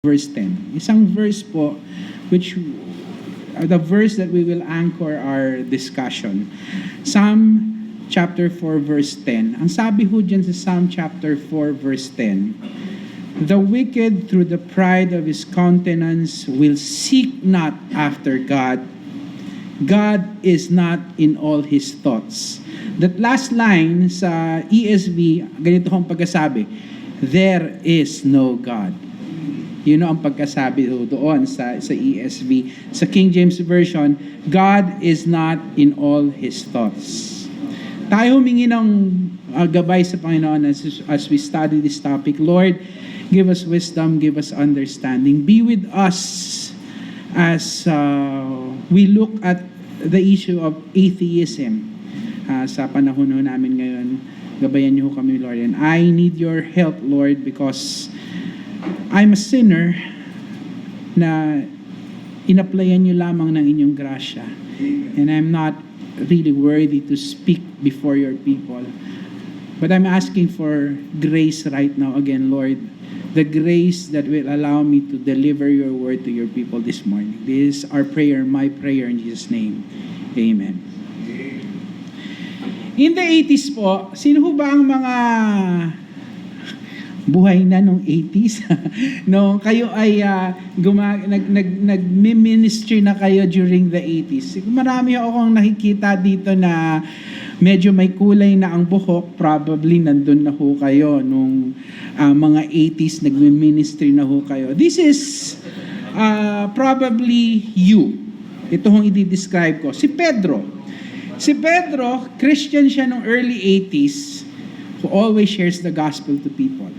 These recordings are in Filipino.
verse 10. Isang verse po which the verse that we will anchor our discussion. Psalm chapter 4 verse 10. Ang sabi ho dyan sa Psalm chapter 4 verse 10, "The wicked through the pride of his countenance will seek not after God. God is not in all his thoughts." That last line sa ESV, ganito ang pagkasabi, "There is no God." Yun ang pagkasabi doon sa ESV. Sa King James Version, God is not in all His thoughts. Tayo humingi ng gabay sa Panginoon as we study this topic. Lord, give us wisdom, give us understanding. Be with us as we look at the issue of atheism sa panahon namin ngayon. Gabayan niyo kami, Lord. And I need your help, Lord, because I'm a sinner na inaplayan niyo lamang ng inyong grasya. And I'm not really worthy to speak before your people. But I'm asking for grace right now again, Lord. The grace that will allow me to deliver your word to your people this morning. This is our prayer, my prayer in Jesus' name. Amen. In the 80s po, sino ho ba ang mga buhay na nung 80s? No, kayo ay nag-ministry na kayo during the 80s. Marami akong nakikita dito na medyo may kulay na ang buhok. Probably nandun na ho kayo nung mga 80s nag-ministry na ho kayo. This is probably you. Ito hong i-describe ko. Si Pedro. Si Pedro, Christian siya nung early 80s who always shares the gospel to people.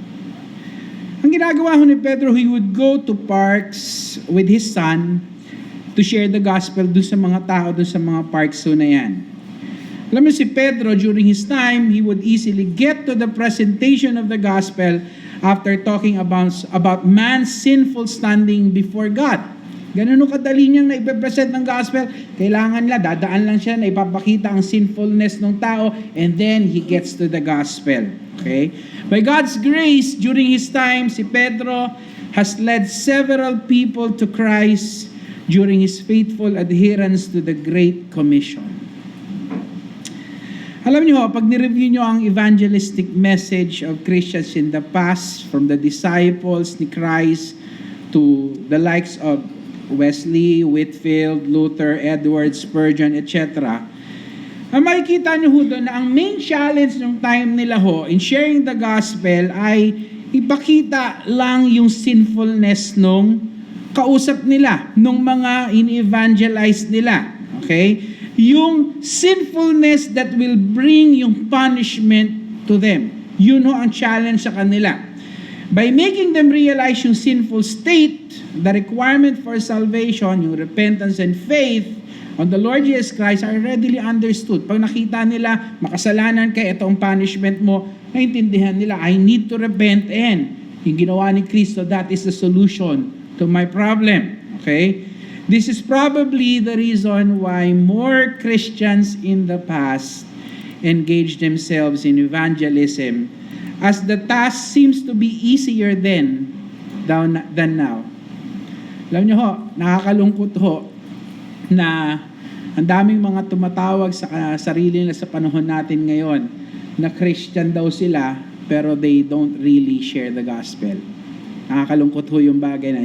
Ang ginagawa ho ni Pedro, he would go to parks with his son to share the gospel doon sa mga tao, doon sa mga parks ho na yan. Alam mo si Pedro, during his time, he would easily get to the presentation of the gospel after talking about man's sinful standing before God. Ganun kadali niyang naipresent ng gospel. Kailangan dadaan lang siya na ipapakita ang sinfulness ng tao, and then he gets to the gospel. Okay? By God's grace, during his time, si Pedro has led several people to Christ during his faithful adherence to the Great Commission. Alam niyo, pag nireview niyo ang evangelistic message of Christians in the past, from the disciples ni Christ to the likes of Wesley, Whitefield, Luther, Edwards, Spurgeon, etc., makikita niyo ho doon na ang main challenge ng time nila ho in sharing the gospel ay ipakita lang yung sinfulness nung kausap nila, nung mga in-evangelize nila. Okay? Yung sinfulness that will bring yung punishment to them. Yun ho ang challenge sa kanila. By making them realize yung sinful state, the requirement for salvation, yung repentance and faith on the Lord Jesus Christ are readily understood. Pag nakita nila, makasalanan ka, ito ang punishment mo, naintindihan nila, I need to repent, and yung ginawa ni Kristo, that is the solution to my problem. Okay? This is probably the reason why more Christians in the past engage themselves in evangelism, as the task seems to be easier than now. Alam niyo ho, nakakalungkot ho na ang daming mga tumatawag sa sarili nila sa panahon natin ngayon na Christian daw sila pero they don't really share the gospel. Nakakalungkot ho yung bagay na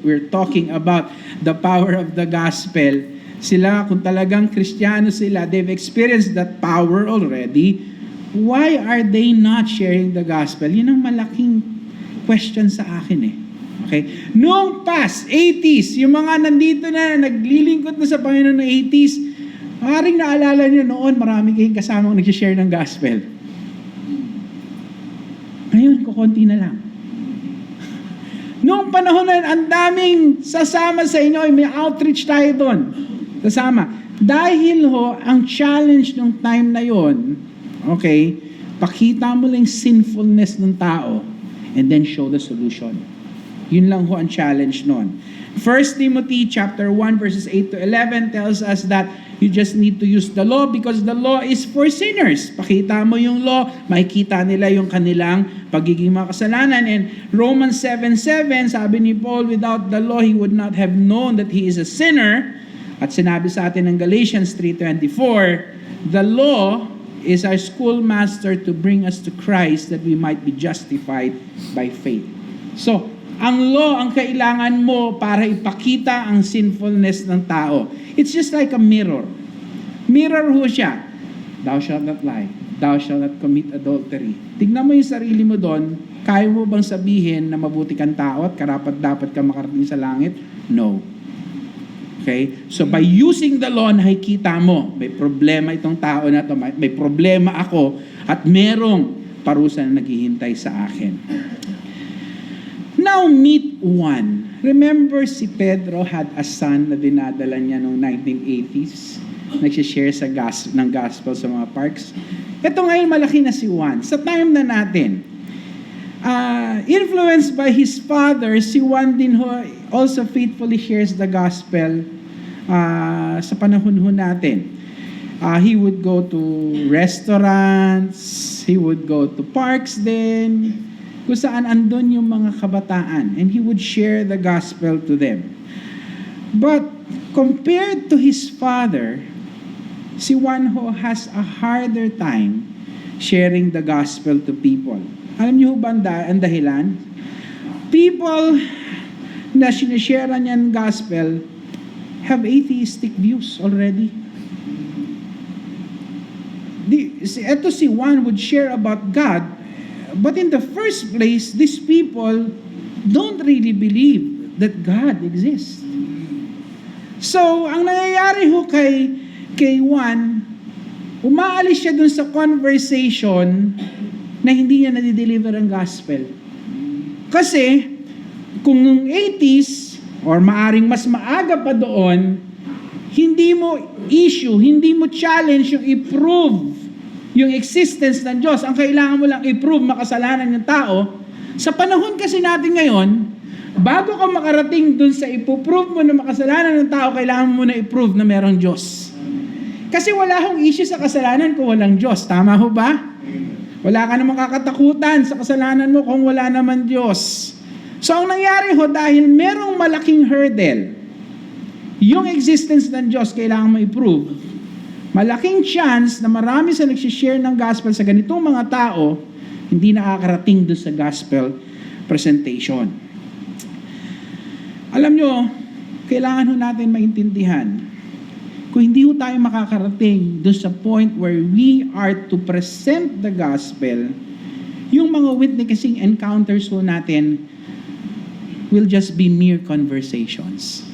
we're talking about the power of the gospel. Sila, kung talagang Kristiyano sila, they've experienced that power already. Why are they not sharing the gospel? Yun ang malaking question sa akin eh. Okay? Noong past, 80s, yung mga nandito na naglilingkod na sa Panginoon ng 80s, maaaring naalala nyo noon, marami kayong kasamang nag-share ng gospel. Ngayon, kukunti na lang. Noong panahon na yun, ang daming sasama sa inyo, may outreach tayo doon. Sasama. Dahil ho, ang challenge ng time na yon, okay, pakita mo lang sinfulness ng tao and then show the solution. Yun lang ho ang challenge nun. 1 Timothy chapter 1 verses 8 to 11 tells us that you just need to use the law because the law is for sinners. Pakita mo yung law, makikita nila yung kanilang pagiging makasalanan. And Romans 7:7, sabi ni Paul, without the law, he would not have known that he is a sinner. At sinabi sa atin ng Galatians 3:24, the law is our schoolmaster to bring us to Christ that we might be justified by faith. So, ang law ang kailangan mo para ipakita ang sinfulness ng tao. It's just like a mirror. Mirror ho siya. Thou shalt not lie. Thou shalt not commit adultery. Tignan mo yung sarili mo doon. Kaya mo bang sabihin na mabuti kang tao at karapat-dapat ka makarating sa langit? No. Okay? So by using the law, nakikita mo, may problema itong tao na to, may problema ako, at merong parusa na naghihintay sa akin. Now meet one. Remember si Pedro had a son na dinadala niya noong 1980s. Nagsishare ng gospel sa mga parks. Ito ngayon malaki na si Juan. Sa time na natin, influenced by his father, si Juan din ho also faithfully shares the gospel sa panahon ho natin. He would go to restaurants, he would go to parks din, kung saan andun yung mga kabataan, and he would share the gospel to them. But compared to his father, si Juan ho has a harder time sharing the gospel to people. Alam niyo ba ang dahilan? People na sinishare niyan gospel have atheistic views already. Ito si Juan would share about God, but in the first place, these people don't really believe that God exists. So, ang nangyayari ho kay Juan, umaalis siya dun sa conversation na hindi niya nadideliver ang gospel. Kasi, kung nung 80s, or maaring mas maaga pa doon, hindi mo issue, hindi mo challenge yung i-prove yung existence ng Diyos. Ang kailangan mo lang i-prove makasalanan ng tao. Sa panahon kasi natin ngayon, bago ka makarating dun sa ipoprove mo na makasalanan ng tao, kailangan mo na i-prove na merong Diyos. Kasi wala hong issue sa kasalanan kung walang Diyos. Tama ho ba? Wala ka namang kakatakutan sa kasalanan mo kung wala naman Diyos. So ang nangyari ho, dahil merong malaking hurdle, yung existence ng Diyos kailangan mo i-prove, malaking chance na marami sa nagsishare ng gospel sa ganitong mga tao, hindi nakakarating doon sa gospel presentation. Alam nyo, kailangan ho natin maintindihan, kung hindi ho tayo makakarating doon sa point where we are to present the gospel, yung mga witnessing encounters ho natin will just be mere conversations.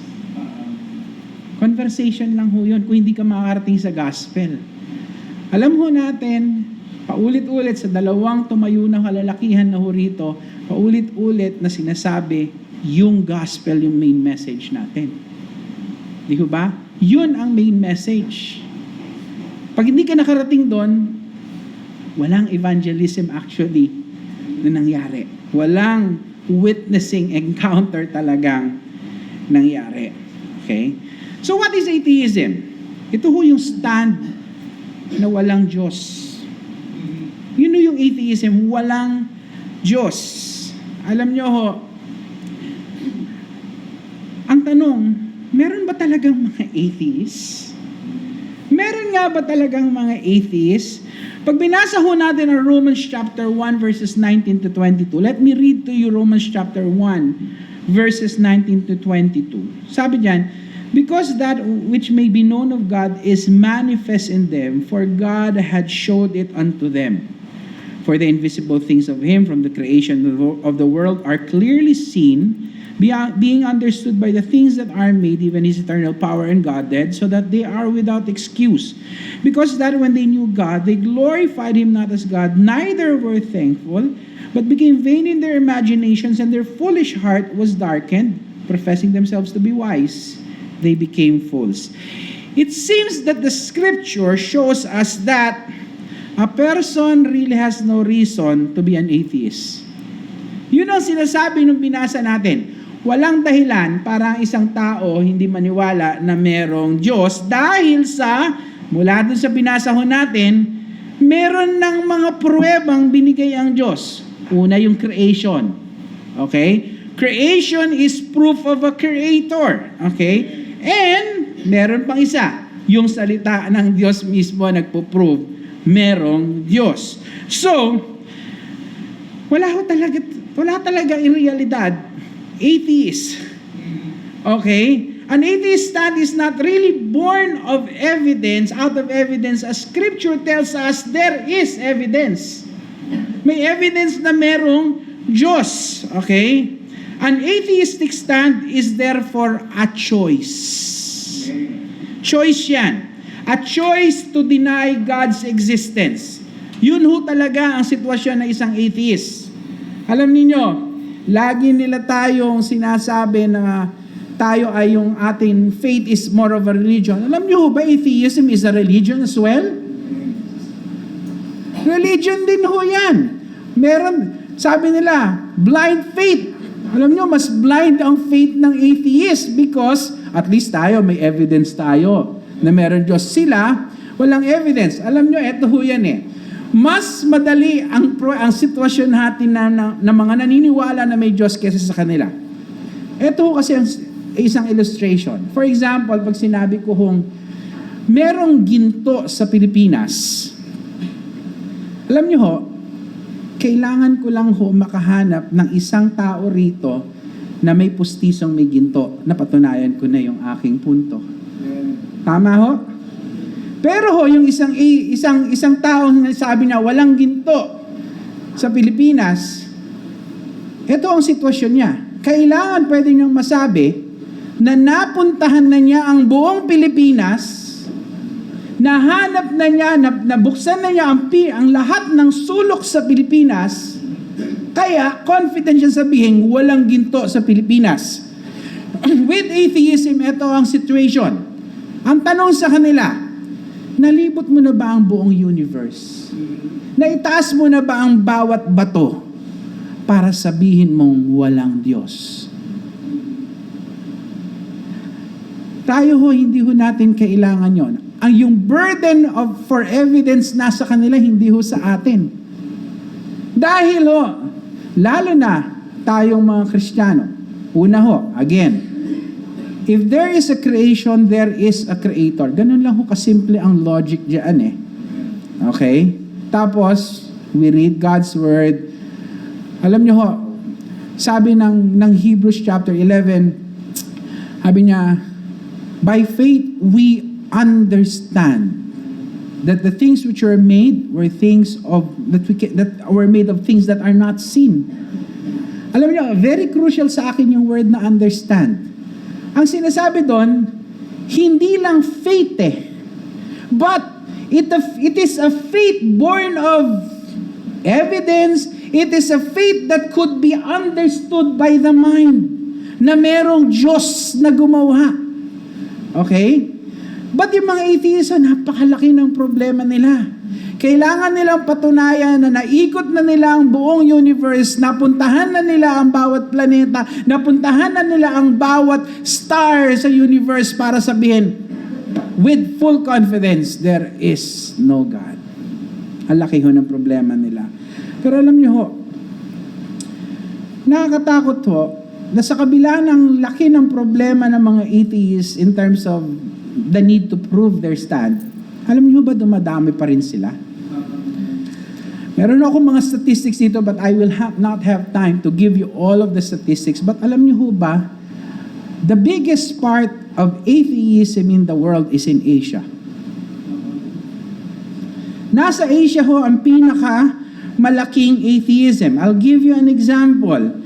Conversation lang ho yun kung hindi ka makakarating sa gospel. Alam ho natin, paulit-ulit sa dalawang tumayo na kalalakihan na ho rito, paulit-ulit na sinasabi, yung gospel yung main message natin. Di ho ba? Yun ang main message. Pag hindi ka nakarating doon, walang evangelism actually na nangyari. Walang witnessing encounter talagang nangyari. Okay? So what is atheism? Ito ho yung stand na walang Diyos. Yun yung atheism, walang Diyos. Alam nyo ho, ang tanong, meron ba talagang mga atheists? Meron nga ba talagang mga atheists? Pag binasa ho natin ang Romans chapter 1 verses 19 to 22, let me read to you Romans chapter 1 verses 19 to 22. Sabi diyan, because that which may be known of God is manifest in them, for God had showed it unto them. For the invisible things of Him from the creation of the world are clearly seen, being understood by the things that are made, even His eternal power and Godhead, so that they are without excuse. Because that when they knew God, they glorified Him not as God, neither were thankful, but became vain in their imaginations, and their foolish heart was darkened, professing themselves to be wise. They became fools. It seems that the scripture shows us that a person really has no reason to be an atheist. Yun ang sinasabi nung binasa natin. Walang dahilan para ang isang tao hindi maniwala na merong Diyos dahil sa, mula dun sa binasa ho natin, meron ng mga pruwebang binigay ang Diyos. Una yung creation. Okay? Creation is proof of a creator. Okay? And meron pang isa, yung salita ng Diyos mismo nagpo-prove merong Diyos. So, wala talaga in realidad atheist. Okay? An atheist stand is not really born of evidence, out of evidence, as Scripture tells us there is evidence. May evidence na merong Diyos. Okay? An atheistic stand is therefore a choice. Choice yan. A choice to deny God's existence. Yun ho talaga ang sitwasyon ng isang atheist. Alam niyo, lagi nila tayong sinasabi na tayo ay yung ating faith is more of a religion. Alam niyo ba atheism is a religion as well? Religion din ho yan. Meron, sabi nila, blind faith. Alam niyo, mas blind ang faith ng atheist because at least tayo, may evidence tayo na meron Diyos. Sila, walang evidence. Alam niyo, eto ho yan eh. Mas madali ang sitwasyon natin na mga naniniwala na may Diyos kaysa sa kanila. Ito kasi ang isang illustration. For example, pag sinabi ko merong ginto sa Pilipinas, alam niyo ho, kailangan ko lang ho makahanap ng isang tao rito na may pustisong may ginto. Napatunayan ko na yung aking punto. Tama ho? Pero ho, yung isang tao na sabi niya, walang ginto sa Pilipinas, ito ang sitwasyon niya. Kailangan pwede niyang masabi na napuntahan na niya ang buong Pilipinas, nahanap na niya, nabuksan na niya ang lahat ng sulok sa Pilipinas, kaya confident siya sabihin, walang ginto sa Pilipinas. With atheism, ito ang situation. Ang tanong sa kanila, nalibot mo na ba ang buong universe? Naitaas mo na ba ang bawat bato para sabihin mong walang Diyos? Tayo ho, hindi ho natin kailangan yon. Yung burden for evidence nasa kanila, hindi ho sa atin. Dahil ho, lalo na tayong mga Kristiyano, una ho, again, if there is a creation, there is a creator. Ganun lang ho kasimple ang logic diyan eh. Okay? Tapos, we read God's Word. Alam niyo ho, sabi ng Hebrews chapter 11, sabi niya, by faith we understand that the things which are made were things of that were made of things that are not seen. Alam niyo, very crucial sa akin yung word na understand. Ang sinasabi doon, hindi lang faith eh. But it is a faith born of evidence. It is a faith that could be understood by the mind na merong Diyos na gumawa. Okay? But yung mga atheists, napakalaki ng problema nila. Kailangan nilang patunayan na naikot na nila ang buong universe, napuntahan na nila ang bawat planeta, napuntahan na nila ang bawat star sa universe para sabihin, with full confidence, there is no God. Ang laki ho ng problema nila. Pero alam niyo ho, nakakatakot ho, na sa kabila ng laki ng problema ng mga atheists in terms of the need to prove their stand, alam niyo ba dumadami pa rin sila? Meron akong mga statistics dito but I will not have time to give you all of the statistics. But alam niyo ba, the biggest part of atheism in the world is in Asia. Nasa Asia ho ang pinaka malaking atheism. I'll give you an example.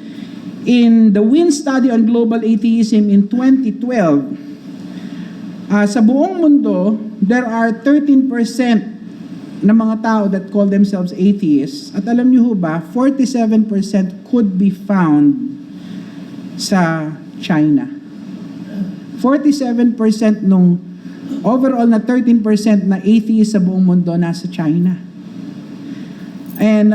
In the Wien Study on Global Atheism in 2012, sa buong mundo, there are 13% na mga tao that call themselves atheists. At alam niyo ho ba, 47% could be found sa China. 47% nung overall na 13% na atheists sa buong mundo nasa China. And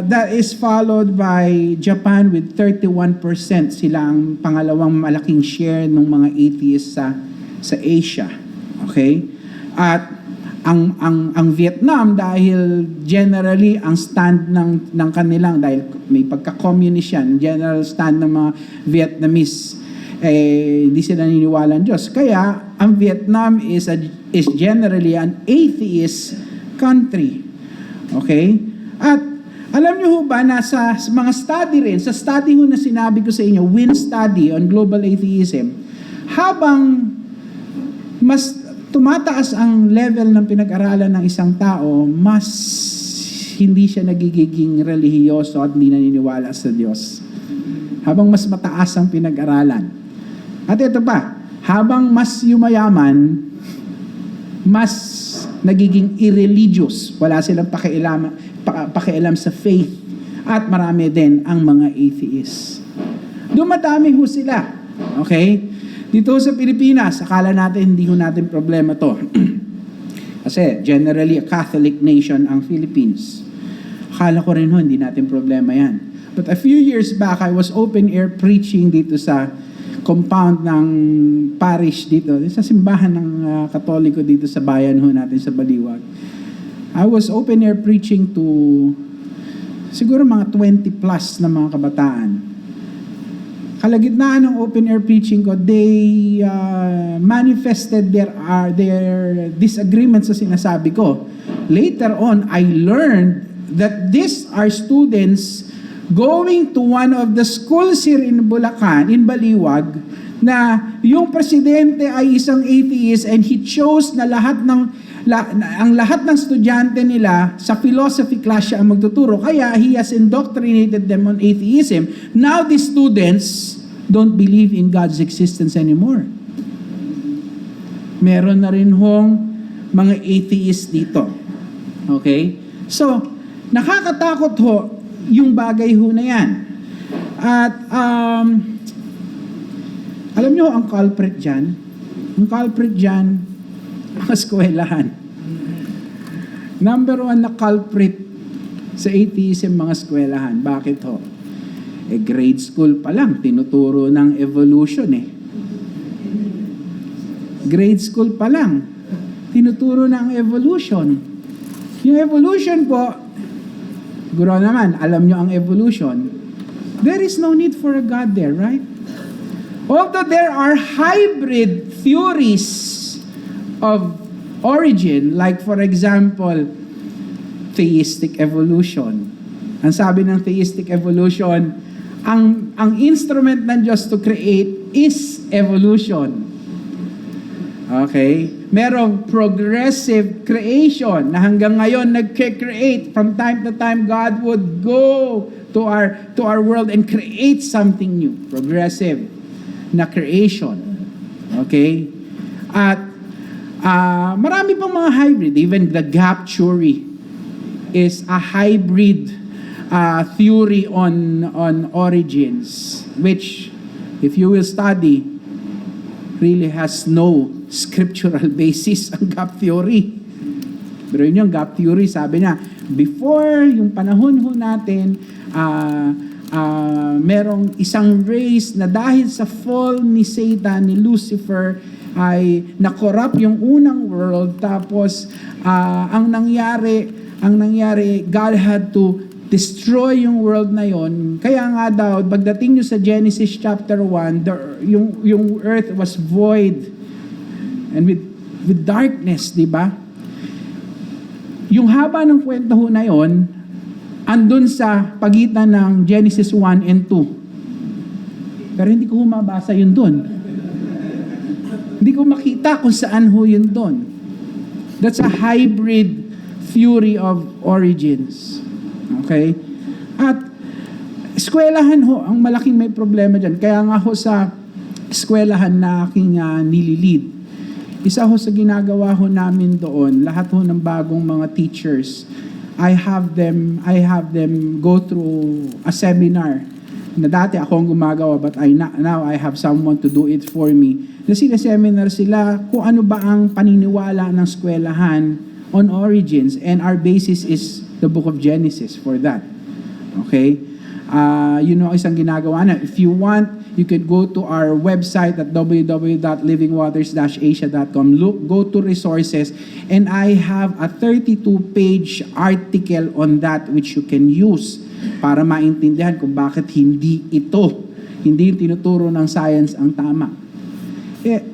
that is followed by Japan with 31%. Sila ang pangalawang malaking share ng mga atheists sa Asia. Okay? At ang Vietnam, dahil generally ang stand ng kanilang, dahil may pagka-communist yan, general stand ng mga Vietnamese, hindi sila naniniwala ng Diyos. Kaya ang Vietnam is generally an atheist country. Okay? At alam niyo ho ba, nasa mga study rin, sa study ho na sinabi ko sa inyo, WIN study on global atheism, habang mas tumataas ang level ng pinag-aralan ng isang tao, mas hindi siya nagiging relihiyoso at hindi naniniwala sa Diyos. Habang mas mataas ang pinag-aralan. At ito pa, habang mas yumayaman, mas nagiging irreligious. Wala silang pakialam sa faith. At marami din ang mga atheists. Dumadami ho sila. Okay? Dito sa Pilipinas, akala natin hindi ho natin problema to. Kasi generally a Catholic nation ang Philippines. Akala ko rin ho, hindi natin problema yan. But a few years back, I was open air preaching dito sa compound ng parish dito, sa simbahan ng Katoliko dito sa bayan ho natin sa Baliwag. I was open air preaching to siguro mga 20 plus na mga kabataan. Kalagitnaan ng open air preaching ko, they manifested their disagreements sa sinasabi ko. Later on, I learned that these are students going to one of the schools here in Bulacan, in Baliwag, na yung presidente ay isang atheist and he chose na ang lahat ng estudyante nila sa philosophy class siya ang magtuturo. Kaya he has indoctrinated them on atheism. Now these students don't believe in God's existence anymore. Meron na rin hong mga atheists dito. Okay? So, nakakatakot ho yung bagay ho na yan. At alam nyo ang culprit dyan? Ang culprit dyan, mga eskwelahan. Number one na culprit sa atheism, mga eskwelahan. Bakit ho? Grade school pa lang, tinuturo ng evolution Grade school pa lang, tinuturo ng evolution. Yung evolution po, siguro naman, alam nyo ang evolution, there is no need for a God there, right? Although there are hybrid theories of origin, like for example, theistic evolution. Ang sabi ng theistic evolution, ang instrument ng Diyos to create is evolution. Okay? Merong progressive creation na hanggang ngayon nag-create. From time to time, God would go to our world and create something new. Progressive na creation. Okay? At marami pang mga hybrid. Even the gap theory is a hybrid theory on origins, which, if you will study, really has no scriptural basis ang gap theory. Pero yun yung gap theory, sabi niya, before yung panahon ho natin, merong isang race na dahil sa fall ni Satan, ni Lucifer, ay na-corrupt yung unang world, tapos ang nangyari, God had to destroy yung world na yon. Kaya nga daw, pagdating nyo sa Genesis chapter 1, yung earth was void and with darkness, di ba? Yung haba ng kwento ho na yon, andun sa pagitan ng Genesis 1 and 2. Pero hindi ko mabasa yun dun. Hindi ko makita kung saan ho yun dun. That's a hybrid theory of origins. Okay? At eskwelahan ho, ang malaking may problema dyan. Kaya nga ho sa eskwelahan na aking nililid, isa ho sa ginagawa ho namin doon, lahat ho ng bagong mga teachers, I have them go through a seminar na dati ako ang gumagawa, but now I have someone to do it for me. Na seminar sila kung ano ba ang paniniwala ng eskwelahan on origins, and our basis is the book of Genesis for that. Okay? Isang ginagawa na. If you want, you can go to our website at www.livingwaters-asia.com. Go to resources, and I have a 32-page article on that which you can use para maintindihan kung bakit hindi yung tinuturo ng science ang tama.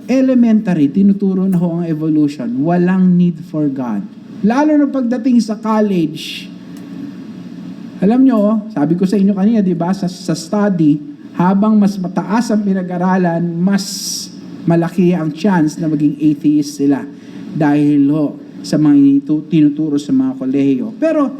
Elementary, tinuturo na ho ang evolution. Walang need for God. Lalo na pagdating sa college, alam nyo, sabi ko sa inyo kanina, di ba, sa study, habang mas mataas ang pinag-aralan, mas malaki ang chance na maging atheist sila dahil sa mga tinuturo sa mga kolehiyo. Pero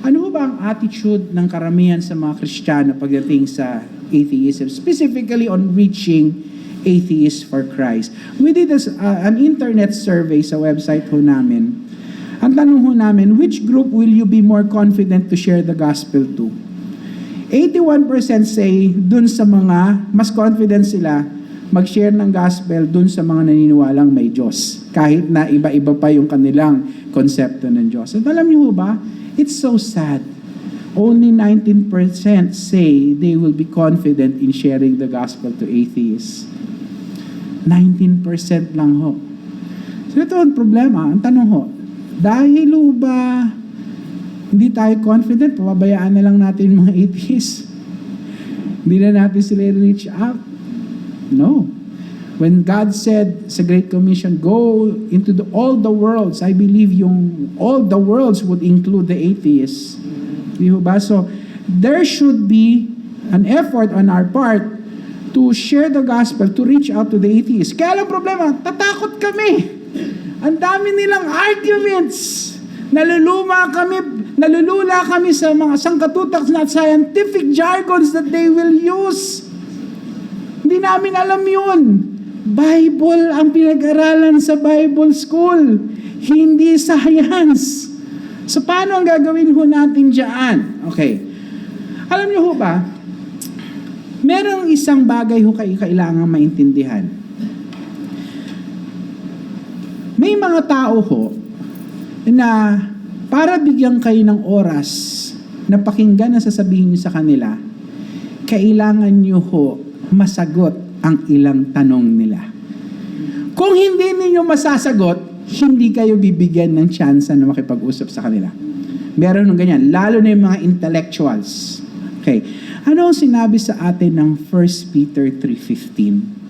ano ba ang attitude ng karamihan sa mga Kristiyano pagdating sa atheism, specifically on reaching atheists for Christ? We did an internet survey sa website ho namin. Ang tanong ho namin, which group will you be more confident to share the gospel to? 81% say dun sa mga, mas confident sila mag-share ng gospel dun sa mga naniniwalang may Diyos. Kahit na iba-iba pa yung kanilang konsepto ng Diyos. At alam niyo ba, it's so sad. Only 19% say they will be confident in sharing the gospel to atheists. 19% lang ho. So ito ang problema. Ang tanong ho, dahil ba hindi tayo confident, pababayaan na lang natin yung mga atheists? Hindi na natin sila reach out? No. When God said sa Great Commission, go into all the worlds, I believe yung all the worlds would include the atheists. Di ba? So, there should be an effort on our part to share the gospel, to reach out to the atheists. Kaya lang problema, tatakot kami. Ang dami nilang arguments. Nalulula kami sa mga sangkatutak na scientific jargons that they will use. Hindi namin alam yun. Bible ang pinag-aralan sa Bible school, hindi science. So paano ang gagawin ho natin dyan? Okay. Alam niyo ho ba, merong isang bagay ho kailangan maintindihan. May mga tao ho na para bigyan kayo ng oras na pakinggan ang sasabihin niyo sa kanila, kailangan niyo ho masagot ang ilang tanong nila. Kung hindi niyo masasagot, hindi kayo bibigyan ng chance na makipag-usap sa kanila. Meron ng ganyan, lalo na yung mga intellectuals. Okay. Ano ang sinabi sa atin ng 1 Peter 3:15?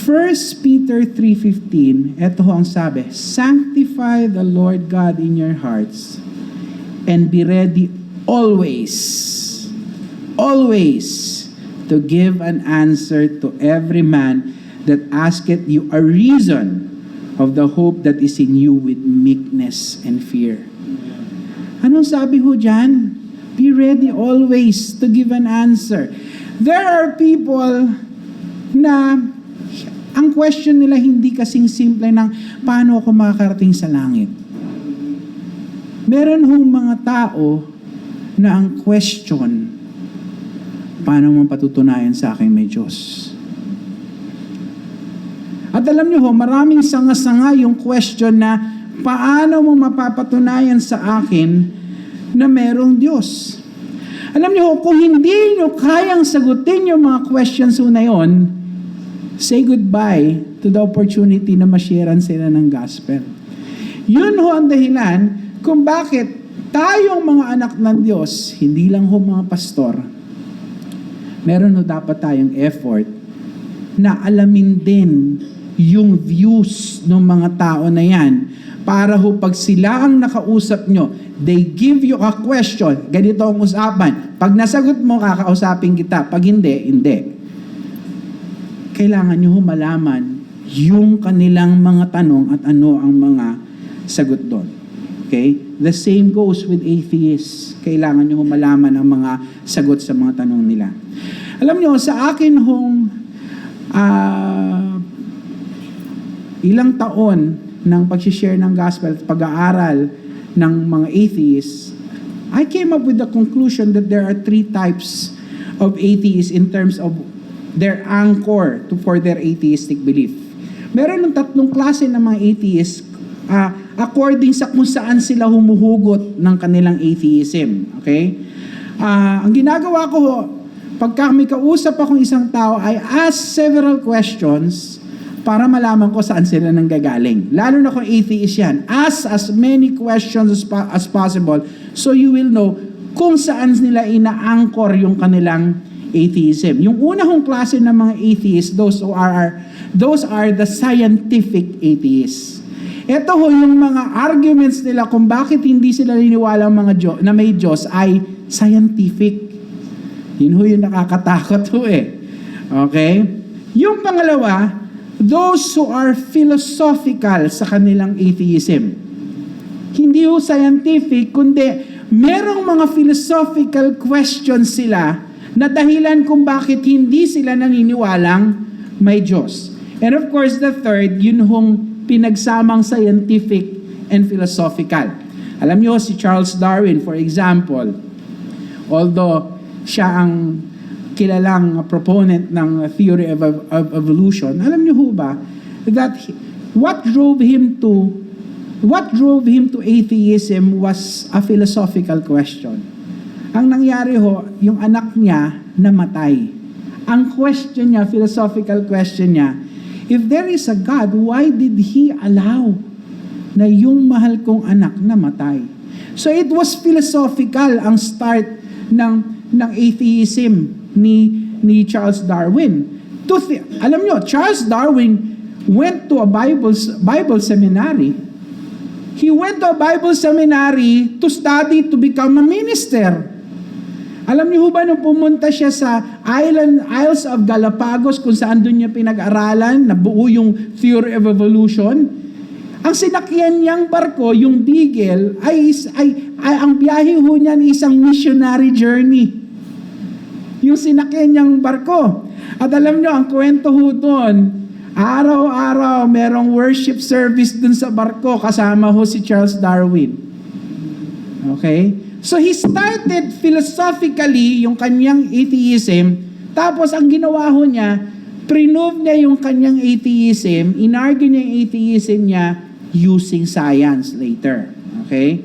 1 Peter 3:15, ito ho ang sabi, sanctify the Lord God in your hearts and be ready always to give an answer to every man that asketh you a reason of the hope that is in you with meekness and fear. Anong sabi ho dyan? Be ready always to give an answer. There are people na ang question nila hindi kasing simple ng paano ako makakarating sa langit. Meron hong mga tao na ang question, paano mo patutunayan sa akin may Diyos? At alam niyo ho, maraming sanga-sanga yung question na paano mo mapapatunayan sa akin na merong Diyos? Alam niyo ho, kung hindi niyo kayang sagutin yung mga questions na yon, say goodbye to the opportunity na masharean sila ng gospel. Yun ho ang dahilan kung bakit tayong mga anak ng Diyos, hindi lang ho mga pastor, meron ho dapat tayong effort na alamin din yung views ng mga tao na yan para ho pag sila ang nakausap nyo, they give you a question, ganito ang usapan. Pag nasagot mo, kakausapin kita. Pag hindi, hindi. Kailangan nyo malaman yung kanilang mga tanong at ano ang mga sagot doon. Okay? The same goes with atheists. Kailangan nyo malaman ang mga sagot sa mga tanong nila. Alam nyo, sa akin hong ilang taon ng pag-share ng gospel at pag-aaral ng mga atheists, I came up with the conclusion that there are 3 types of atheists in terms of their anchor for their atheistic belief. Meron ng 3 klase ng mga atheists according sa kung saan sila humuhugot ng kanilang atheism. Okay? Ang ginagawa ko, pagka may kausap akong isang tao, I ask several questions para malaman ko saan sila nanggagaling. Lalo na kung atheist yan. Ask as many questions as possible so you will know kung saan nila ina-anchor yung kanilang atheism. Yung una kong klase ng mga atheists, those are the scientific atheists. Ito ho yung mga arguments nila kung bakit hindi sila naniniwala na may Diyos ay scientific. Yun ho yung nakakatakot ho eh. Okay? Yung pangalawa, those who are philosophical sa kanilang atheism. Hindi ho scientific, kundi merong mga philosophical questions sila na dahilan kung bakit hindi sila naniniwalang may Diyos. And of course, the third, yun hong pinagsamang scientific and philosophical. Alam niyo si Charles Darwin, for example, although siya ang kilalang proponent ng theory of evolution, alam niyo ho ba that what drove him to atheism was a philosophical question. Ang nangyari ho, yung anak niya namatay. Ang question niya, philosophical question niya, if there is a God, why did He allow na yung mahal kong anak namatay? So it was philosophical ang start ng atheism ni Charles Darwin. Alam nyo, Charles Darwin went to a Bible seminary. He went to a Bible seminary to study to become a minister. Alam niyo ba nung pumunta siya sa Isles of Galapagos kung saan doon niya pinag-aralan, nabuo yung theory of evolution, ang sinakyan niyang barko, yung Beagle, ay ang biyahe ho niyan isang missionary journey. Yung sinakyan niyang barko. At alam niyo, ang kwento ho doon, araw-araw merong worship service dun sa barko kasama ho si Charles Darwin. Okay? So he started philosophically yung kanyang atheism, tapos ang ginawa ho niya, prinove niya yung kanyang atheism, inargue niya yung atheism niya using science later. Okay?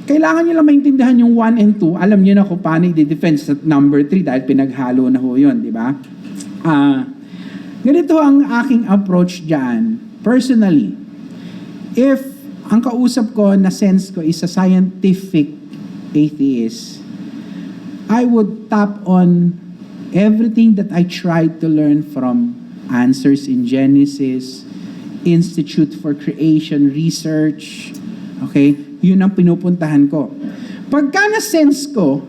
Kailangan niyo lang maintindihan yung 1 and 2. Alam niyo na kung paano i-defense sa number 3 dahil pinaghalo na ho yun, di ba? Ganito ang aking approach dyan. Personally, if ang kausap ko na sense ko is a scientific atheist, I would tap on everything that I tried to learn from Answers in Genesis, Institute for Creation Research. Okay? Yun ang pinupuntahan ko. Pagka na-sense ko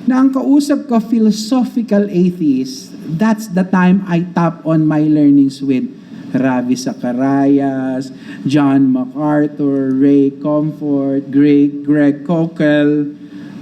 na ang kausap ko philosophical atheist, that's the time I tap on my learnings with Ravi Zacharias, John MacArthur, Ray Comfort, Greg Kokel,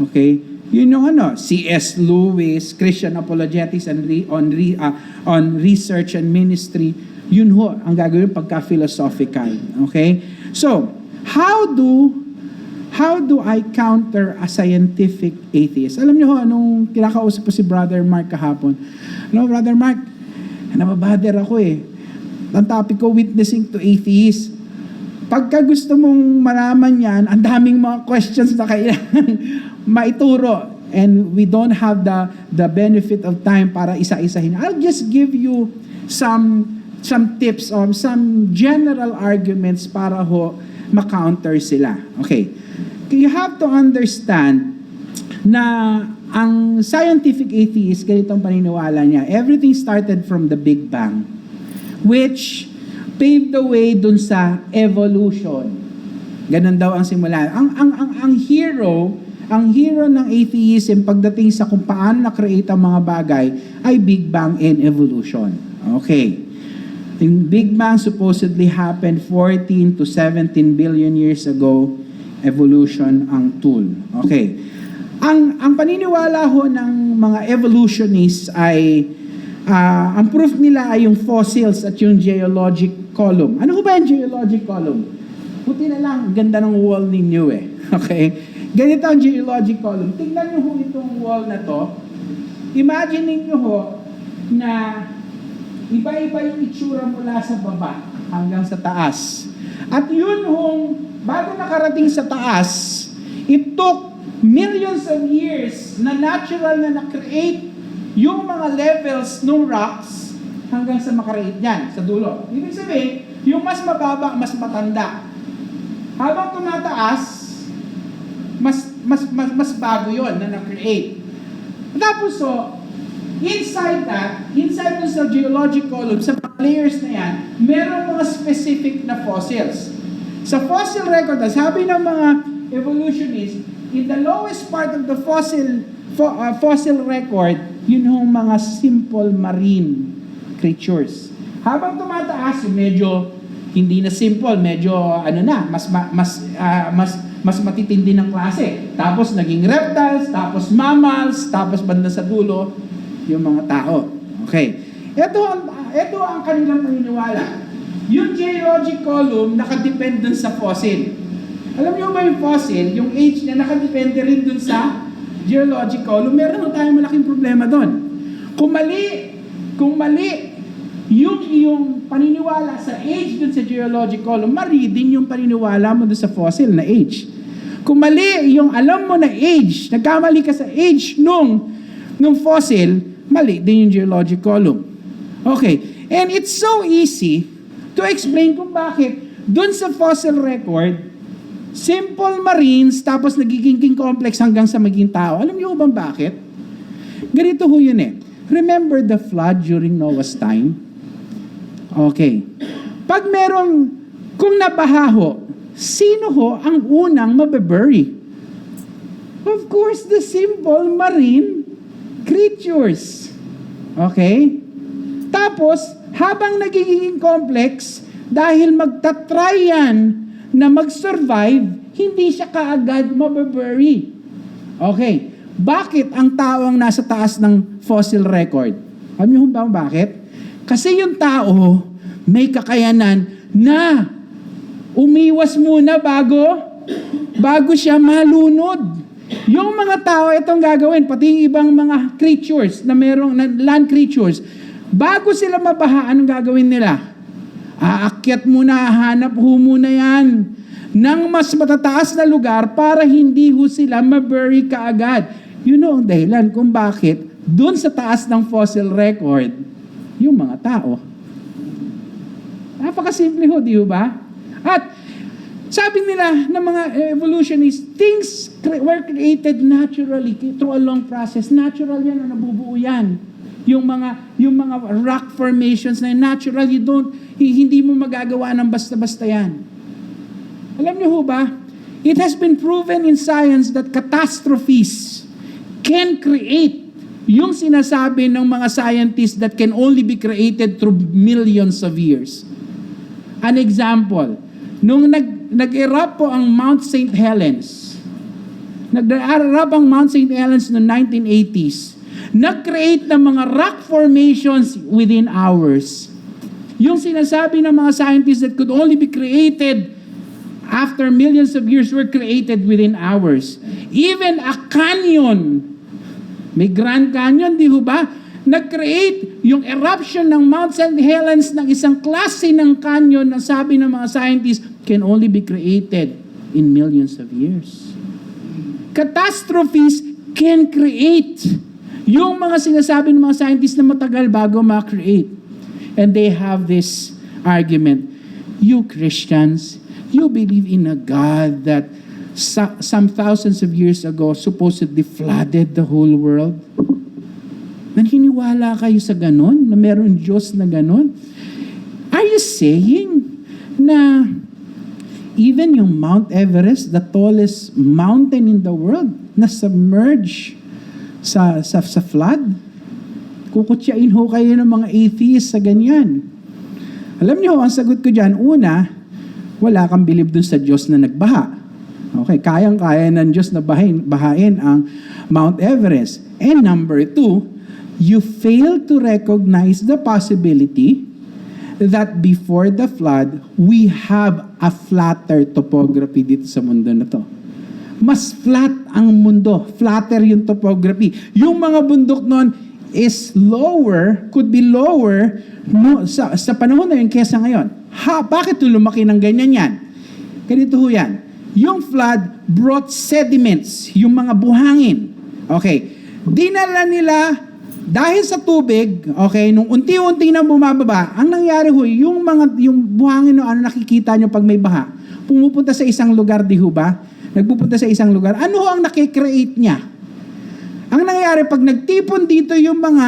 okay? Yun yung C.S. Lewis, Christian Apologetics on Research and Ministry. Yun ho, ang gagawin pagka-philosophical, okay? So, how do I counter a scientific atheist? Alam niyo ho, anong kinakausap ko si Brother Mark kahapon? Brother Mark, nababader ako eh. Ang topic ko, witnessing to atheists. Pagka gusto mong malaman yan, ang daming mga questions na kailangan maituro. And we don't have the benefit of time para isa-isahin. I'll just give you some tips or some general arguments para ho ma-counter sila. Okay. You have to understand na ang scientific atheist, ganito ang paniniwala niya, everything started from the Big Bang, which paved the way dun sa evolution. Ganun daw ang simula. Ang hero ng atheism pagdating sa kung paano na-create ang mga bagay ay Big Bang and evolution. Okay. Yung Big Bang supposedly happened 14 to 17 billion years ago. Evolution ang tool. Okay. Ang paniniwala ho ng mga evolutionists ay ang proof nila ay yung fossils at yung geologic column. Ano ho ba yung geologic column? Puti na lang, ganda ng wall ninyo eh. Okay? Ganito ang geologic column. Tingnan nyo ho itong wall na to. Imagine ninyo ho na iba-iba yung itsura mula sa baba hanggang sa taas. At yun bago nakarating sa taas, it took millions of years na natural na na-create yung mga levels ng rocks hanggang sa makarating yan, sa dulo. Ibig sabihin, yung mas mababa, mas matanda. Habang tumataas, mas bago yon na na-create. Tapos inside dun sa geologic column, sa mga layers na yan, merong mga specific na fossils. Sa fossil record, sabi ng mga evolutionists, in the lowest part of the fossil record, yun yung mga simple marine creatures. Habang tumataas, medyo hindi na simple, medyo mas matitindi ng klase. Tapos naging reptiles, tapos mammals, tapos banda sa dulo, yung mga tao. Okay. Ito ang kanilang paniniwala. Yung geologic column, nakadepend dun sa fossil. Alam niyo ba yung fossil, yung age niya, nakadepende rin dun sa geologic column. Meron na tayong malaking problema dun. Kung mali yung paniniwala sa age dun sa geologic column, mali din yung paniniwala mo dun sa fossil na age. Kung mali yung alam mo na age, nagkamali ka sa age nung fossil, mali din yung geologic column. Okay, and it's so easy to explain kung bakit dun sa fossil record, simple marines, tapos nagiging complex hanggang sa maging tao. Alam niyo ba bakit? Ganito ho yun eh. Remember the flood during Noah's time? Okay. Kung nabaha ho, sino ho ang unang mababury? Of course, the simple marine creatures. Okay? Tapos, habang nagiging complex, dahil magtatry yan na mag-survive, hindi siya kaagad mababury. Okay. Bakit ang tao ang nasa taas ng fossil record? Alam niyo ba bakit? Kasi yung tao may kakayanan na umiwas muna bago siya malunod. Yung mga tao itong gagawin, pati yung ibang mga creatures na land creatures, bago sila mabaha, anong gagawin nila? Aakyat muna, hanap muna yan ng mas matataas na lugar para hindi sila mabury kaagad. Yun ang dahilan kung bakit doon sa taas ng fossil record, yung mga tao. Napakasimple ho, di ba? At sabi nila ng mga evolutionists, things were created naturally through a long process. Natural yan na nabubuo yan. Yung mga rock formations na natural, hindi mo magagawa ng basta-basta yan. Alam niyo ho ba? It has been proven in science that catastrophes can create yung sinasabi ng mga scientists that can only be created through millions of years. An example, nung nag-erupt po ang Mount St. Helens, nag-erupt ang Mount St. Helens noong 1980s, nag-create ng mga rock formations within hours. Yung sinasabi ng mga scientists that could only be created after millions of years were created within hours. Even a canyon, may Grand Canyon, di ba? Nag-create yung eruption ng Mount St. Helens ng isang klase ng canyon na sabi ng mga scientists can only be created in millions of years. Catastrophes can create yung mga sinasabi ng mga scientists na matagal bago ma-create. And they have this argument, you Christians, you believe in a God that some thousands of years ago supposedly flooded the whole world. Naniniwala kayo sa ganon? Na meron Diyos na ganon? Are you saying na even yung Mount Everest, the tallest mountain in the world, na submerge sa flood? Kukutsain ho kayo ng mga atheists sa ganyan. Alam niyo, ang sagot ko dyan, una, wala kang bilib dun sa Diyos na nagbaha. Okay, kayang-kaya ng Diyos na bahain ang Mount Everest. And number two, you fail to recognize the possibility that before the flood, we have a flatter topography dito sa mundo na to. Mas flat ang mundo. Flatter yung topography. Yung mga bundok noon is lower, could be lower sa panahon na yun kesa ngayon. Bakit lumaki ng ganyan yan? Ganito ho yan. Yung flood brought sediments, yung mga buhangin. Okay. Dinala nila dahil sa tubig, okay, nung unti-unti na bumababa, ang nangyari ho, yung buhangin no, ano nakikita nyo pag may baha, pumupunta sa isang lugar, di ho ba? Nagpupunta sa isang lugar. Ano ho ang nakikreate niya? Ang nangyayari, pag nagtipon dito yung mga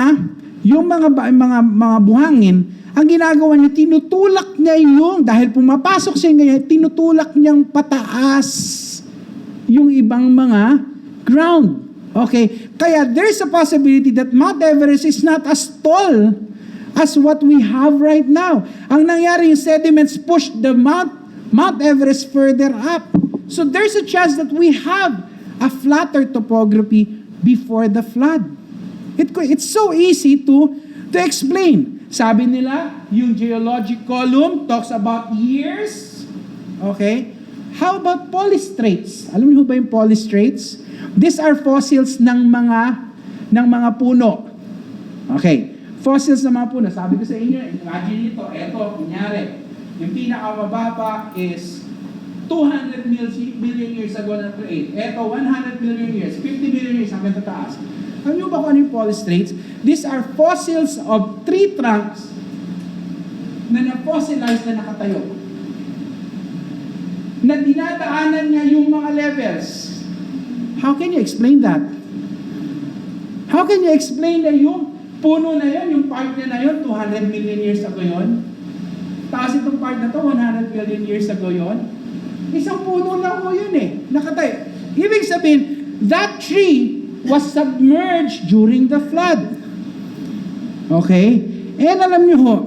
buhangin, ang ginagawa niya, tinutulak niya dahil pumapasok siya ngayon, tinutulak niyang pataas yung ibang mga ground. Okay? Kaya there's a possibility that Mount Everest is not as tall as what we have right now. Ang nangyari, yung sediments pushed the Mount Everest further up. So there's a chance that we have a flatter topography before the flood. It's so easy to explain. Sabi nila, yung geologic column talks about years. Okay? How about polystrates? Alam niyo ba yung polystrates? These are fossils ng mga puno. Okay. Fossils ng mga puno. Sabi ko sa inyo, imagine ito. Ito, kunyari. Yung pinakamababa is 200 million years ago na create. Ito, 100 million years, 50 million years hanggang sa taas. Alam niyo ba kung ano yung polystrates? These are fossils of tree trunks na na-fossilize na nakatayo. Na dinadaanan niya yung mga levels. How can you explain that? How can you explain na yung puno na yun, yung part niya na yun, 200 million years ago yun? Tapos itong part na to, 100 million years ago yun? Isang puno lang mo yun eh. Nakatayo. Ibig sabihin, that tree was submerged during the flood. Okay? And alam niyo ho,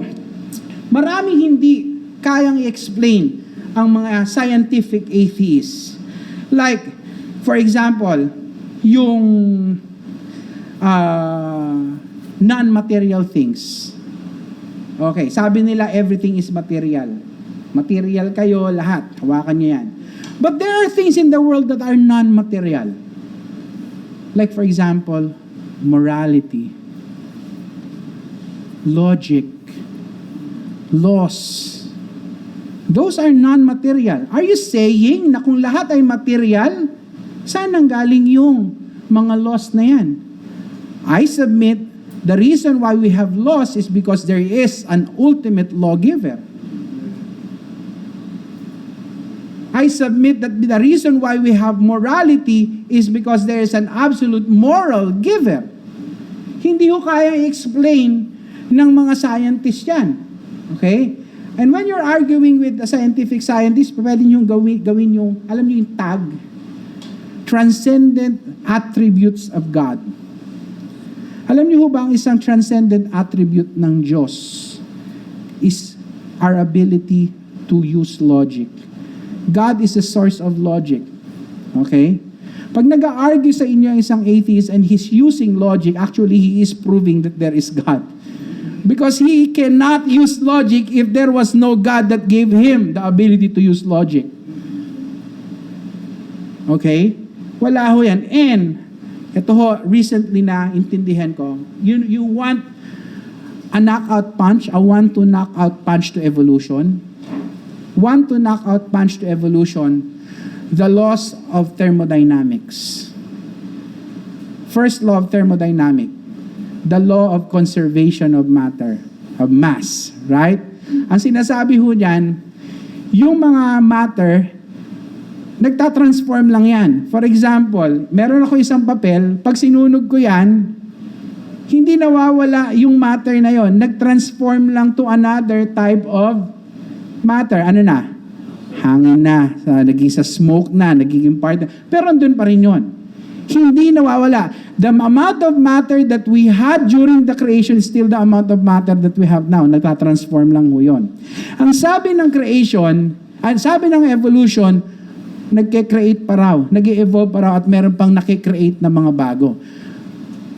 maraming hindi kayang i-explain ang mga scientific atheists. Like, for example, yung non-material things. Okay, sabi nila everything is material. Material kayo, lahat. Hawakan niyo yan. But there are things in the world that are non-material. Like for example, morality, logic, laws. Those are non-material. Are you saying na kung lahat ay material, saan nanggaling yung mga laws na yan? I submit the reason why we have laws is because there is an ultimate lawgiver. I submit that the reason why we have morality is because there is an absolute moral giver. Hindi ko kaya i-explain ng mga scientists yan. Okay? And when you're arguing with a scientific scientist, pwede nyo gawin yung, alam nyo yung tag, transcendent attributes of God. Alam niyo ba ang isang transcendent attribute ng Diyos is our ability to use logic. God is the source of logic. Okay? Pag nag-argue sa inyo ang isang atheist and he's using logic, actually he is proving that there is God. Because he cannot use logic if there was no God that gave him the ability to use logic. Okay? Wala ho yan. And, ito ho, recently na intindihan ko, you want a knockout punch, a one-to knockout punch to evolution. One-to knockout punch to evolution, the laws of thermodynamics. First law of thermodynamics, the law of conservation of matter, of mass, right? Ang sinasabi ho niyan, yung mga matter, nagtatransform lang yan. For example, meron ako isang papel, pag sinunog ko yan, hindi nawawala yung matter na yon, nagtransform lang to another type of matter. Ano na? Hangin na, naging sa smoke na, nagiging part na. Pero andun pa rin yun. Hindi nawawala. The amount of matter that we had during the creation is still the amount of matter that we have now. Nagtatransform lang ho yun. Ang sabi ng creation, ang sabi ng evolution, nagke-create pa raw, nag-evolve pa raw at meron pang nakikreate na mga bago.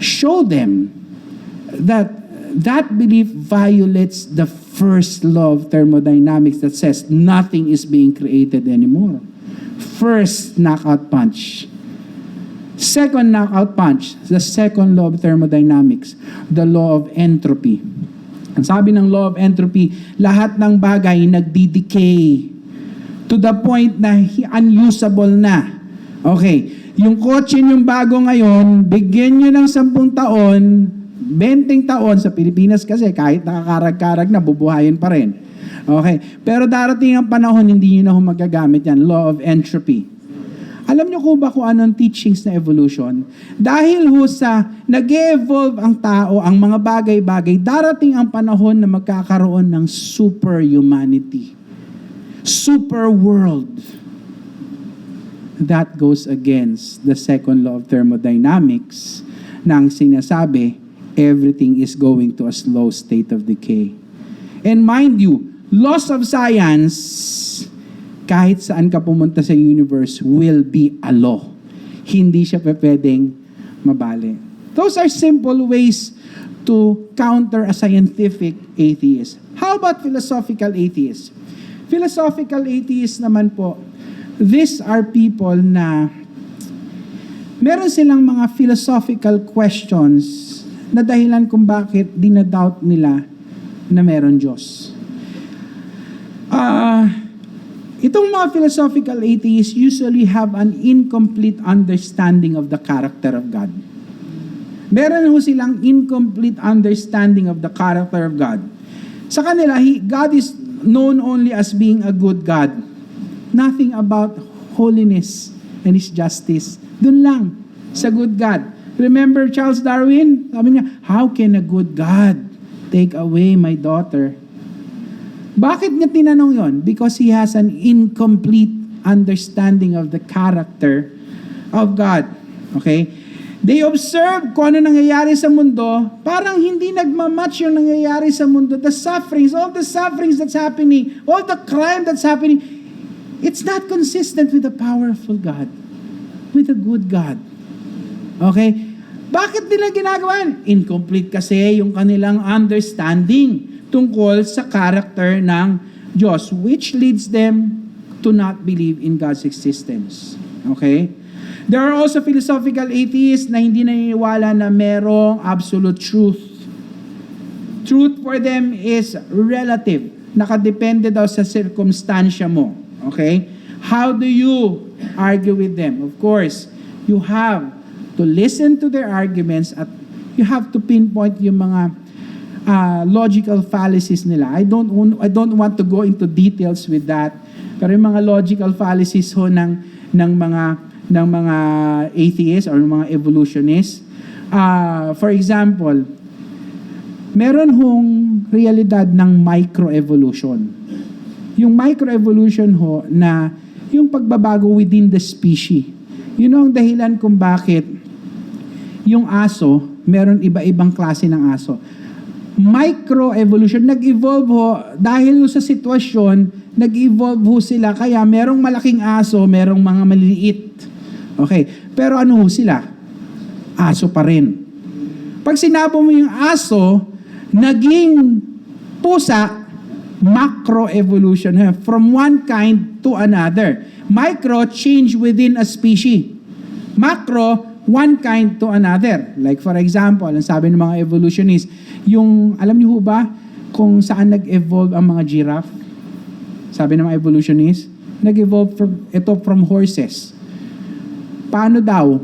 Show them that that belief violates the first law of thermodynamics that says nothing is being created anymore. First knockout punch. Second knockout punch, the second law of thermodynamics, the law of entropy. Ang sabi ng law of entropy, lahat ng bagay nagdi-decay to the point na unusable na. Okay, yung kotse yung bago ngayon, bigyan nyo ng 10 taon, 20 taon sa Pilipinas kasi kahit nakakarag-karag na, bubuhayin pa rin. Okay, pero darating ang panahon, hindi nyo na magagamit yan. Law of entropy. Alam nyo ko ba kung anong teachings na evolution? Dahil ho sa nag-evolve ang tao, ang mga bagay-bagay, darating ang panahon na magkakaroon ng superhumanity. Super world. That goes against the second law of thermodynamics na ang sinasabi, everything is going to a slow state of decay. And mind you, laws of science, kahit saan ka pumunta sa universe, will be a law. Hindi siya pwedeng mabali. Those are simple ways to counter a scientific atheist. How about philosophical atheists? Philosophical atheists naman po, these are people na meron silang mga philosophical questions na dahilan kung bakit dinadoubt nila na meron Diyos. Itong mga philosophical atheists usually have an incomplete understanding of the character of God. Meron ho silang incomplete understanding of the character of God. Sa kanila, God is known only as being a good God. Nothing about holiness and His justice. Dun lang, sa good God. Remember Charles Darwin? Sabi niya, how can a good God take away my daughter? Bakit niya tinanong yon? Because he has an incomplete understanding of the character of God. Okay? They observe kung ano nangyayari sa mundo, parang hindi nagmamatch yung nangyayari sa mundo. The sufferings, all the sufferings that's happening, all the crime that's happening, it's not consistent with the powerful God, with a good God. Okay? Bakit nila ginagawa yan? Incomplete kasi yung kanilang understanding tungkol sa character ng Diyos, which leads them to not believe in God's existence. Okay? There are also philosophical atheists na hindi naniniwala na merong absolute truth. Truth for them is relative. Nakadepende daw sa circumstansya mo. Okay? How do you argue with them? Of course, you have to listen to their arguments at you have to pinpoint yung mga logical fallacies nila. I don't want to go into details with that. Pero yung mga logical fallacies ho ng mga atheists or mga evolutionists. For example, meron hong realidad ng microevolution. Yung microevolution ho na yung pagbabago within the species. Yun ang dahilan kung bakit yung aso, meron iba-ibang klase ng aso. Microevolution, nag-evolve ho, dahil sa sitwasyon, nag-evolve ho sila, kaya merong malaking aso, merong mga maliliit. Okay, pero ano ho sila? Aso pa rin. Pag sinabo mo yung aso, naging pusa, macroevolution, from one kind to another. Micro, change within a species. Macro, one kind to another. Like for example, ang sabi ng mga evolutionists, yung, alam niyo ho ba kung saan nag-evolve ang mga giraffe? Sabi ng mga evolutionists, nag-evolve from horses. Paano daw?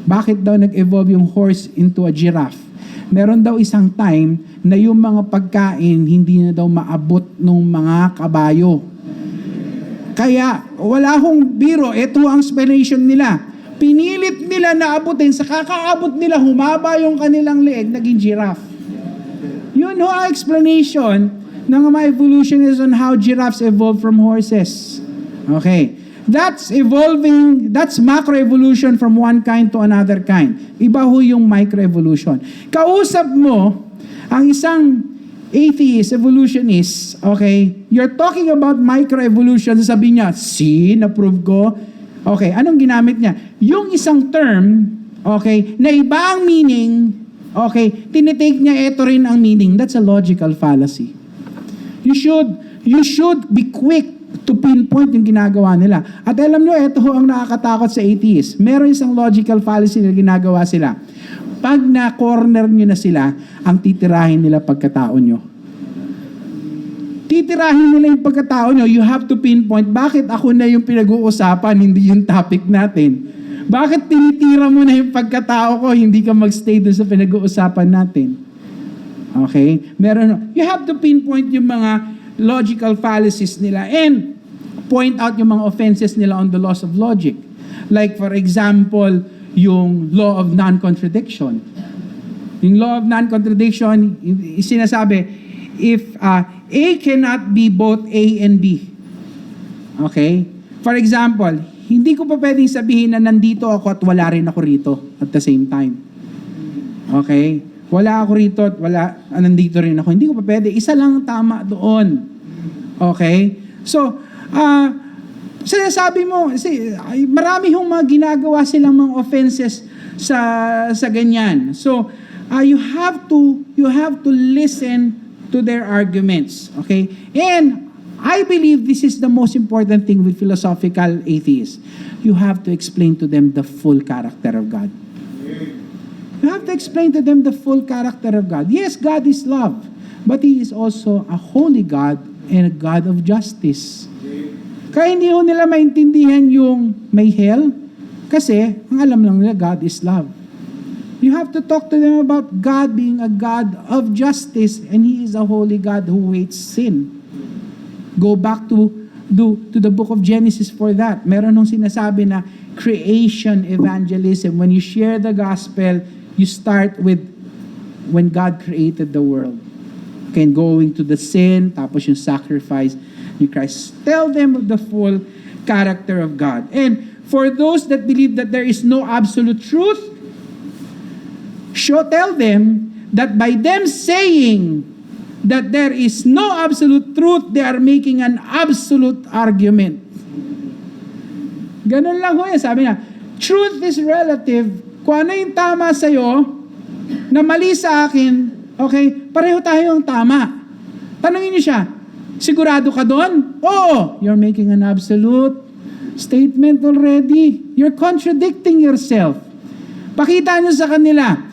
Bakit daw nag-evolve yung horse into a giraffe? Meron daw isang time na yung mga pagkain hindi na daw maabot ng mga kabayo. Kaya wala hong biro, ito ang explanation nila. Pinilit nila na abutin, sa kakaabot nila, humaba yung kanilang leeg, naging giraffe. Yun ho ang explanation ng mga evolutionists on how giraffes evolved from horses. Okay. That's evolving, that's macroevolution from one kind to another kind. Iba ho yung microevolution. Kausap mo ang isang atheist, evolutionist, okay, you're talking about microevolution, sabi niya, see, na-prove ko. Okay, anong ginamit niya? Yung isang term, okay, na iba ang meaning, okay, tinitake niya ito rin ang meaning. That's a logical fallacy. You should be quick to pinpoint yung ginagawa nila. At alam nyo, ito ho ang nakakatakot sa atheists. Meron isang logical fallacy na ginagawa sila. pag na-corner nyo na sila, ang titirahin nila pagkatao nyo. Titirahin nila yung pagkatao nyo, you have to pinpoint, bakit ako na yung pinag-uusapan, hindi yung topic natin? Bakit tinitira mo na yung pagkatao ko, hindi ka magstay doon sa pinag-uusapan natin? Okay? You have to pinpoint yung mga logical fallacies nila and point out yung mga offenses nila on the laws of logic. Like for example, yung law of non-contradiction. Yung law of non-contradiction, sinasabi, if A cannot be both A and B. Okay? For example, hindi ko pa pwedeng sabihin na nandito ako at wala rin ako rito at the same time. Okay? Wala ako rito at nandito rin ako. Hindi ko pa pwede. Isa lang tama doon. Okay? So, sinasabi mo, marami hong mga ginagawa silang mga offenses sa ganyan. So, you have to listen to their arguments. Okay? And I believe this is the most important thing with philosophical atheists. You have to explain to them the full character of God. You have to explain to them the full character of God. Yes, God is love, but He is also a holy God and a God of justice. Kaya hindi ho nila maintindihan yung may hell, kasi ang alam lang nila, God is love. You have to talk to them about God being a God of justice, and He is a holy God who hates sin. Go back to the book of Genesis for that. Meron nung sinasabi na creation evangelism. When you share the gospel, you start with when God created the world. Okay, and going to the sin, tapos yung sacrifice ni Christ. Tell them of the full character of God. And for those that believe that there is no absolute truth, tell them that by them saying that there is no absolute truth, they are making an absolute argument. Ganun lang ho yan. Sabi niya, truth is relative. Kung ano yung tama sa'yo, na mali sa akin, okay, pareho tayong tama. Tanungin niyo siya, sigurado ka doon? Oo, you're making an absolute statement already. You're contradicting yourself. Pakita niyo sa kanila,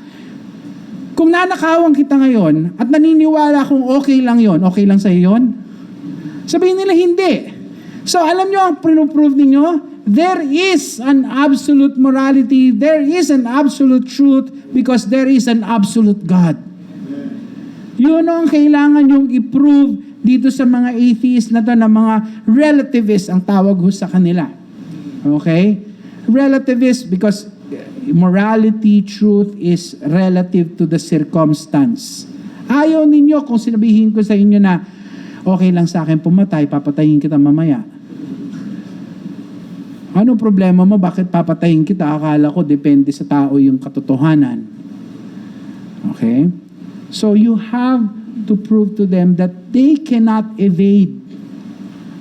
kung nanakawan kita ngayon at naniniwala kung okay lang yon, okay lang sa'yo yon? Sabihin nila hindi. So alam nyo ang prove ninyo? There is an absolute morality, there is an absolute truth because there is an absolute God. Yun ang kailangan yung i-prove dito sa mga atheists na to, na mga relativists ang tawag ho sa kanila. Okay? Relativists because morality, truth is relative to the circumstance. Ayaw ninyo kung sinabihin ko sa inyo na okay lang sa akin pumatay, papatayin kita mamaya. Ano problema mo? Bakit papatayin kita? Akala ko depende sa tao yung katotohanan. Okay? So you have to prove to them that they cannot evade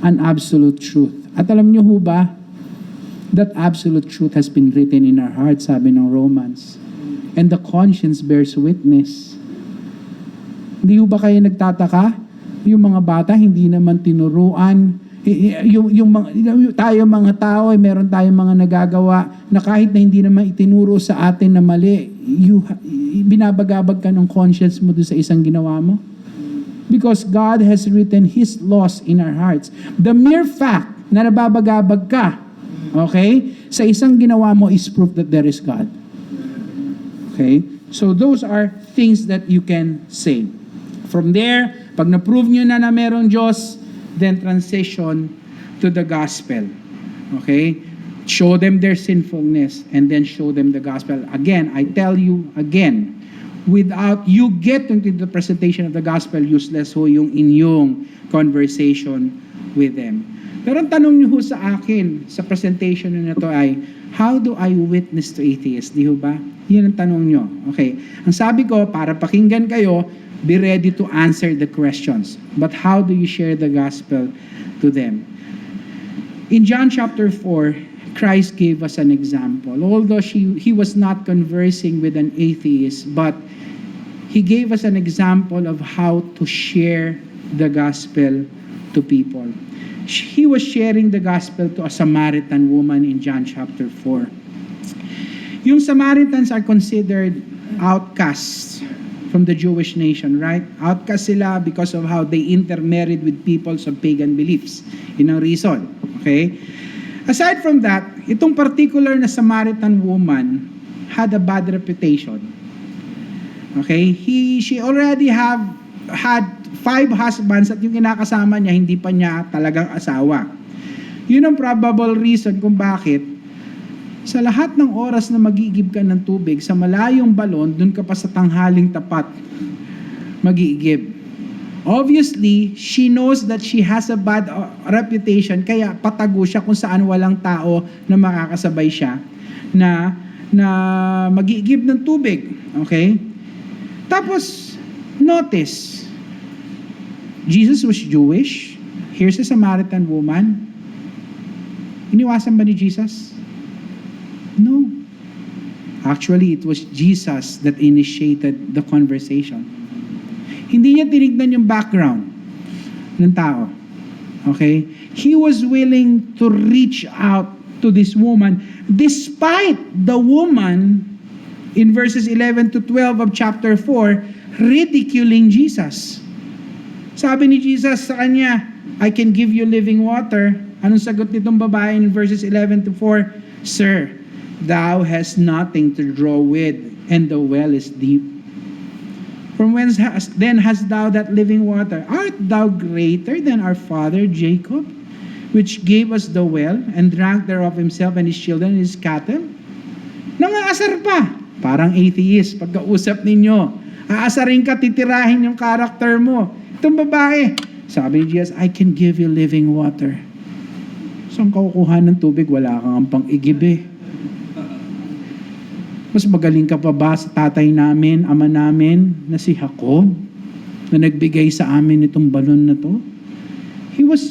an absolute truth. At alam niyo ho ba, that absolute truth has been written in our hearts, sabi ng Romans. And the conscience bears witness. Hindi ho ba kayo nagtataka? Yung mga bata, hindi naman tinuruan. Tayo mga tao, meron tayong mga nagagawa na kahit na hindi naman itinuro sa atin na mali, binabagabag ka ng conscience mo doon sa isang ginawa mo. Because God has written His laws in our hearts. The mere fact na nababagabag ka, okay, sa isang ginawa mo is proof that there is God. Okay? So those are things that you can say. From there, pag na-prove nyo na merong Diyos, then transition to the gospel. Okay? Show them their sinfulness and then show them the gospel. Again, I tell you again, without you getting to the presentation of the gospel, useless ho yung inyong conversation with them. Pero ang tanong niyo ho sa akin, sa presentation na to ay, how do I witness to atheists? Di ho ba? Yun ang tanong niyo. Okay. Ang sabi ko, para pakinggan kayo, be ready to answer the questions. But how do you share the gospel to them? In John chapter 4, Christ gave us an example. Although he was not conversing with an atheist, but He gave us an example of how to share the gospel to people. He was sharing the gospel to a Samaritan woman in John chapter 4. Yung Samaritans are considered outcasts from the Jewish nation, right? Outcast sila because of how they intermarried with peoples of pagan beliefs. Yun ang reason. Okay? Aside from that, itong particular na Samaritan woman had a bad reputation. Okay? She already had 5 husbands at yung kinakasama niya, hindi pa niya talagang asawa. Yun ang probable reason kung bakit sa lahat ng oras na mag-iigib ka ng tubig, sa malayong balon, dun ka pa sa tanghaling tapat mag-iigib. Obviously, she knows that she has a bad reputation, kaya patago siya kung saan walang tao na makakasabay siya na mag-iigib ng tubig. Okay? Tapos, notice, Jesus was Jewish. Here's a Samaritan woman. Iniwasan ba ni Jesus? No. Actually, it was Jesus that initiated the conversation. Hindi niya tinignan yung background ng tao. Okay? He was willing to reach out to this woman despite the woman in verses 11 to 12 of chapter 4 ridiculing Jesus. Sabi ni Jesus sa kanya, I can give you living water. Anong sagot nitong babae in verses 11 to 4? Sir, thou hast nothing to draw with, and the well is deep. From whence then hast thou that living water? Art thou greater than our father Jacob, which gave us the well, and drank thereof himself and his children and his cattle? Nangaasar pa. Parang atheist, pagkausap ninyo. Aasarin ka, titirahin yung karakter mo. Itong babae, sabi ni Jesus, I can give you living water. Saan ka kukuha ng tubig? Wala kang pang-igib eh. Mas magaling ka pa ba sa tatay namin, ama namin, na si Jacob, na nagbigay sa amin itong balon na to?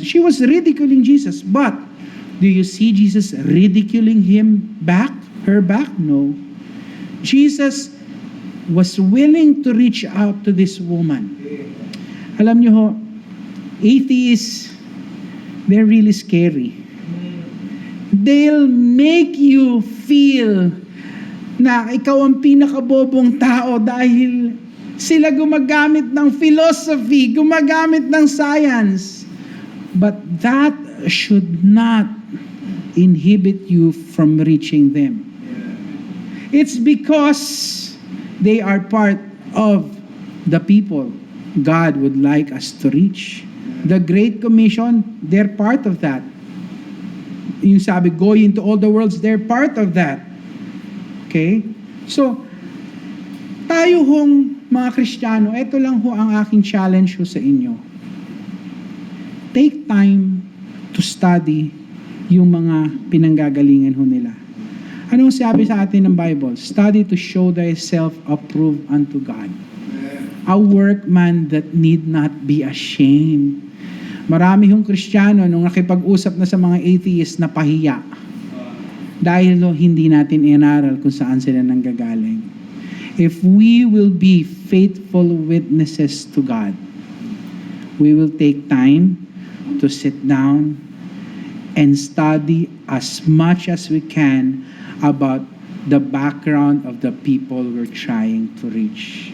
She was ridiculing Jesus. But, do you see Jesus ridiculing her back? No. Jesus was willing to reach out to this woman. Alam niyo ho, atheists, they're really scary. They'll make you feel na ikaw ang pinakabobong tao dahil sila gumagamit ng philosophy, gumagamit ng science. But that should not inhibit you from reaching them. It's because they are part of the people God would like us to reach. The Great Commission, they're part of that. Yung sabi, go into all the worlds, they're part of that. Okay? So, tayo hong mga Kristiyano, ito lang ho ang aking challenge ho sa inyo. Take time to study yung mga pinanggagalingan ho nila. Anong sabi sa atin ng Bible? Study to show thyself approved unto God. A workman that need not be ashamed. Marami hong Kristiyano nung nakipag-usap na sa mga atheists na pahiya. Dahil hindi natin inaral kung saan sila nanggagaling. If we will be faithful witnesses to God, we will take time to sit down and study as much as we can about the background of the people we're trying to reach.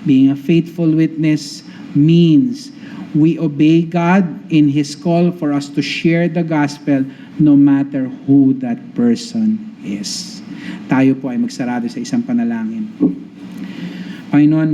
Being a faithful witness means we obey God in His call for us to share the gospel no matter who that person is. Tayo po ay magsarado sa isang panalangin. Panginoon,